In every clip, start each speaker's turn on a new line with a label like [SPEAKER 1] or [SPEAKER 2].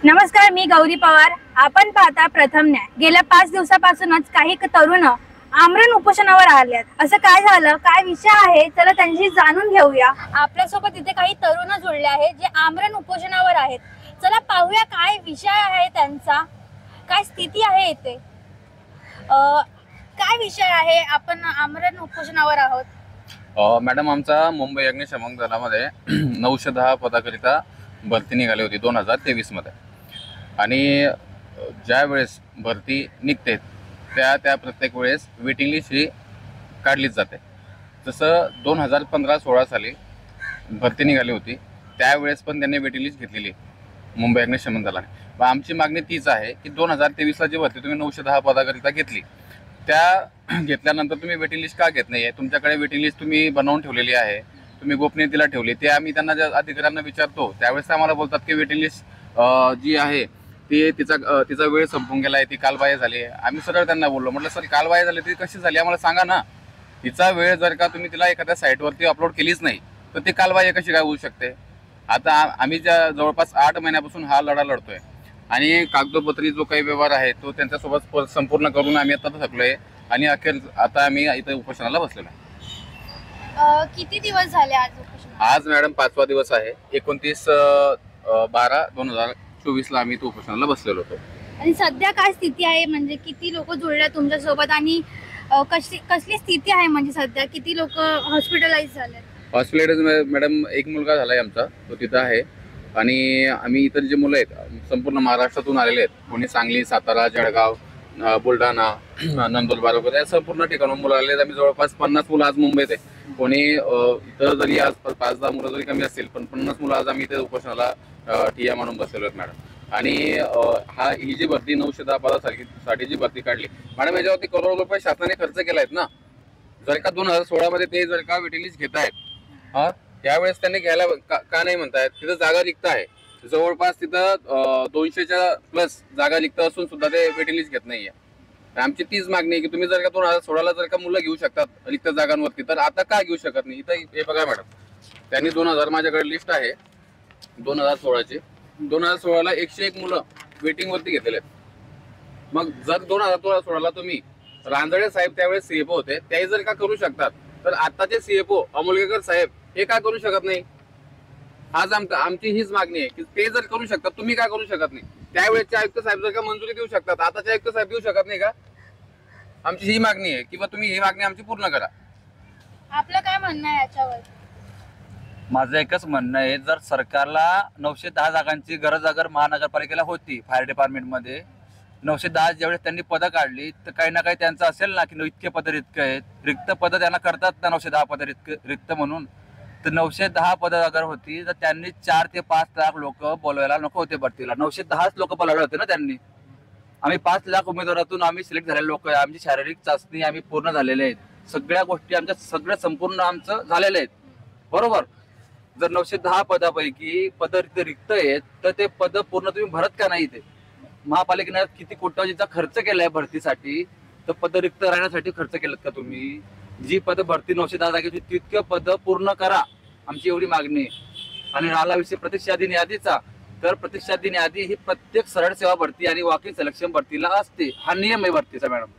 [SPEAKER 1] नमस्कार, मी गौरी पवार. आपण पाहता प्रथम न्याय. गेल्या 5 दिवसापासूनच काही तरुण आमरण उपोषणावर आल्यात. असं काय झालं, काय विषय आहे, चला त्यांची जाणून घेऊया. आपल्यासोबत इथे काही तरुण जुळले आहेत जे आमरण उपोषणावर आहेत. चला पाहूया काय विषय आहे त्यांचा, काय स्थिती आहे इथे, काय विषय आहे. आपण आमरण उपोषणावर आहोत.
[SPEAKER 2] मॅडम, आमचा मुंबई अग्निशमन दलामध्ये 910 पदाकरिता भरती निघाली होती 2023 मध्ये. आणि ज्या वेळेस भरती निघते त्या प्रत्येक वेळेस वेटिंग लिस्ट ही काढलीच जाते. जसं 2015-16 साली भरती निघाली होती, त्यावेळेस पण त्यांनी वेटिंग लिस्ट घेतलेली मुंबई अग्निशमन दलाने. व आमची मागणी तीच आहे की 2023ला जी भरती तुम्ही 910 पदाकरिता घेतली, त्या घेतल्यानंतर तुम्ही वेटिंग लिस्ट का घेत नाही आहे? तुमच्याकडे वेटिंग लिस्ट तुम्ही बनवून ठेवलेली आहे, तुम्ही गोपनीयतेला ठेवली. ते आम्ही त्यांना ज्या अधिकाऱ्यांना विचारतो त्यावेळेस आम्हाला बोलतात की वेटिंग लिस्ट जी आहे ती तिचा वेळ संपून गेला आहे, ती कालबाह्य झाली आहे. आम्ही सरळ त्यांना बोललो, म्हटलं सर कालबाह्य झाली ती कशी झाली आम्हाला सांगा ना. तिचा वेळ जर का तुम्ही तिला एखाद्या साईटवरती अपलोड केलीच नाही तर ती कालबाह्य कशी काय होऊ शकते? आता आम्ही ज्या जवळपास 8 महिन्यापासून हा लढा लढतोय आणि कागदोपत्री जो काही व्यवहार आहे तो त्यांच्यासोबत संपूर्ण करून आम्ही आता थकलोय आणि अखेर आता आम्ही इथे उपोषणाला बसलेलो आहे.
[SPEAKER 1] किती दिवस झाले आज उपोषण?
[SPEAKER 2] आज मॅडम 5वा दिवस आहे. 29/12/2024ला आम्ही इथे उपोषणाला बसलेलो होतो.
[SPEAKER 1] आणि सध्या काय स्थिती आहे, म्हणजे किती लोक जुळले तुमच्या सोबत आणि कसली स्थिती आहे, म्हणजे सध्या किती लोक हॉस्पिटलाइज झाले?
[SPEAKER 2] हॉस्पिटलाइज मॅडम एक मुलगा झालाय आमचा, तो तिथं आहे. आणि आम्ही इतर जे मुलं आहेत संपूर्ण महाराष्ट्रातून आलेले आहेत. कोणी सांगली, सातारा, जळगाव, बुलढाणा, नंदुरबार वगैरे या संपूर्ण ठिकाणून मुलं आलेले आहेत. आम्ही जवळपास 50 मुलं आज मुंबईत आहे. कोणी इतर जरी आज 5-10 मुलं जरी कमी असतील पण 50 मुलं आज आम्ही इथे उपोषणाला ठिय्या म्हणून बसलेलो आहेत मॅडम. आणि ही जी भरती 910 पदासाठी जी भरती काढली मॅडम, याच्यावरती करोडो रुपये शासनाने खर्च केलायत ना. जर का 2016 मध्ये ते जर का वेटिंग लिस्ट घेत आहेत, त्यावेळेस त्यांनी घ्यायला का नाही म्हणतायत? तिथं जागा रिक्त आहे, जवळपास तिथं 200च्या प्लस जागा रिक्त असून सुद्धा ते वेटिंग लिस्ट घेत नाहीये. आमची तीच मागणी आहे की तुम्ही जर का 2016ला जर का मुलं घेऊ शकतात रिक्त जागांवरती, तर आता का घेऊ शकत नाही? इथं हे बघा मॅडम, त्यांनी 2000 माझ्याकडे लिस्ट आहे 2016ची. 2016ला 101 मुलं वेटिंग वरती घेतलेले आहेत. मग जर 2016ला तुम्ही रांजळे साहेब त्यावेळेस सीएफओ होते, त्याही जर का करू शकतात तर आताचे सीएफओ अमोलकर साहेब हे काय करू शकत नाही? आज आमची हीच मागणी आहे की ते जर करू शकतात, तुम्ही काय करू शकत नाही? त्यावेळेसचे आयुक्त साहेब जर का मंजुरी देऊ शकतात, आताचे आयुक्त साहेब देऊ शकत नाही का? आमची ही मागणी आहे किंवा तुम्ही ही मागणी आमची पूर्ण करा.
[SPEAKER 1] आपलं काय म्हणणं आहे याच्यावर?
[SPEAKER 3] माझं एकच म्हणणं आहे, जर सरकारला 910 जागांची गरज अगर महानगरपालिकेला होती, फायर डिपार्टमेंटमध्ये 910 ज्यावेळेस त्यांनी पदं काढली तर काही ना काही त्यांचं असेल ना की इतके पदं रिक्त आहेत, रिक्त पदं त्यांना करतात ना 910 पदं रिक्त म्हणून. तर 910 पदं अगर होती तर त्यांनी 4 ते 5 लाख लोक बोलवायला नको होते भरतीला. 910च लोक बोलावले होते ना त्यांनी. आम्ही 5 लाख उमेदवारातून आम्ही सिलेक्ट झालेले लोक आहे. आमची शारीरिक चाचणी आम्ही पूर्ण झालेले आहेत, सगळ्या गोष्टी आमच्या सगळं संपूर्ण आमचं झालेलं आहेत, बरोबर. जर 910 पदापैकी पद रिक्त आहेत तर ते पद पूर्ण तुम्ही भरत का नाही? ते महापालिकेने किती कोट्यावधीचा खर्च केलाय भरतीसाठी, तर पद रिक्त राहण्यासाठी खर्च केलात का तुम्ही? जी पद भरती 910 जागेची तितके पद पूर्ण करा, आमची एवढी मागणी आहे. आणि राहिला विषय प्रतीक्षा दिन यादीचा, तर प्रतीक्षा दिन यादी ही प्रत्येक सरळ सेवा भरती आणि वॉकिंग सिलेक्शन भरतीला असते. हा नियम आहे भरतीचा मॅडम,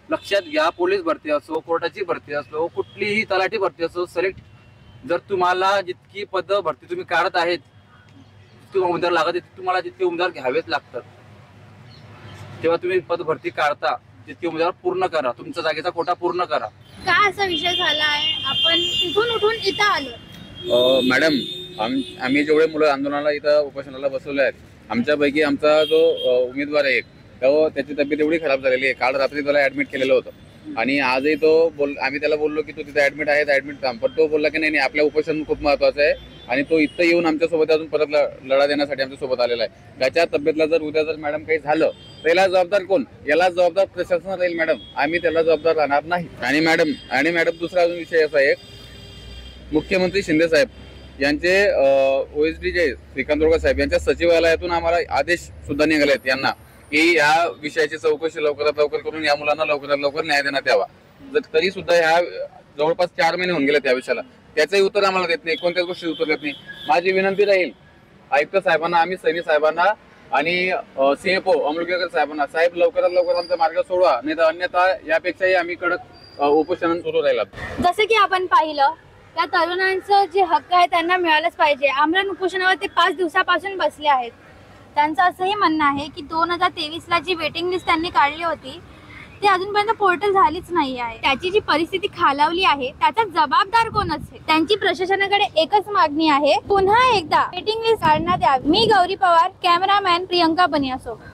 [SPEAKER 3] लक्षात घ्या. पोलीस भरती असो, कोर्टाची भरती असो, कुठलीही तलाठी भरती असो, सिलेक्ट जर तुम्हाला जितकी पद भरती तुम्ही काढत आहेत, जितके उमेदवार लागत आहेत, तुम्हाला जितके उमेदवार घ्यावेच लागतात. तेव्हा तुम्ही पद भरती काढता तितके उमेदवार पूर्ण करा, तुमच्या जागेचा कोटा पूर्ण करा.
[SPEAKER 1] काय असा विषय झाला आहे, आपण तिथून उठून इथं आलो?
[SPEAKER 2] मॅडम, आम्ही जेवढे मुलं आंदोलनाला इथं उपोषणाला बसवले आहेत, आमच्यापैकी आमचा जो उमेदवार आहे त्याची तब्येत एवढी खराब झालेली आहे, काल रात्री त्याला ऍडमिट केलेलं होतं. आणि आजही आम्ही त्याला बोललो की तो तिथे ऍडमिट आहे, ऍडमिट थांब. पण तो बोलला की नाही, आपल्या उपोषण खूप महत्वाचं आहे आणि तो इथं येऊन आमच्यासोबत अजून परत लढा देण्यासाठी आमच्यासोबत आलेला आहे. त्याच्या तब्येतला जर उद्या जर मॅडम काही झालं तर याला जबाबदार कोण? याला जबाबदार प्रशासन राहील मॅडम, आम्ही त्याला जबाबदार राहणार नाही. आणि मॅडम दुसरा अजून विषय असा एक, मुख्यमंत्री शिंदे साहेब यांचे OSD जे श्रीकांत साहेब यांच्या सचिवालयातून आम्हाला आदेश सुद्धा निघाले आहेत यांना की या विषयाची चौकशी लवकरात लवकर करून या मुलांना लवकरात लवकर न्याय देण्यात यावा. तरी सुद्धा ह्या जवळपास 4 महिने होऊन गेले त्या विषयाला, त्याचंही उत्तर आम्हाला देत नाही, कोणत्याच गोष्टी उत्तर देत नाही. माझी विनंती राहील आयुक्त साहेबांना, आम्ही सैनी साहेबांना आणि CFO अमोलकर साहेबांना, साहेब लवकरात लवकर आमचा मार्ग सोडवा, नाही तर अन्यथा यापेक्षाही आम्ही कडक उपोषण सुरू राहिला.
[SPEAKER 1] जसं की आपण पाहिलं त्या तरुणांचं जे हक्क आहे त्यांना मिळालंच पाहिजे. आमरण उपोषणावर ते 5 दिवसापासून बसले आहेत. त्यांचं असंही म्हणणं आहे की 2023ला जी वेटिंग लिस्ट त्यांनी काढली होती ती अजूनपर्यंत पोर्टल झालीच नाही आहे. त्याची जी परिस्थिती खालावली आहे त्याचा जबाबदार कोण असेल? त्यांची प्रशासनाकडे एकच मागणी आहे, पुन्हा एकदा वेटिंग लिस्ट काढण्यात यावी. मी गौरी पवार, कॅमेरामॅन प्रियंका बनियासोबत.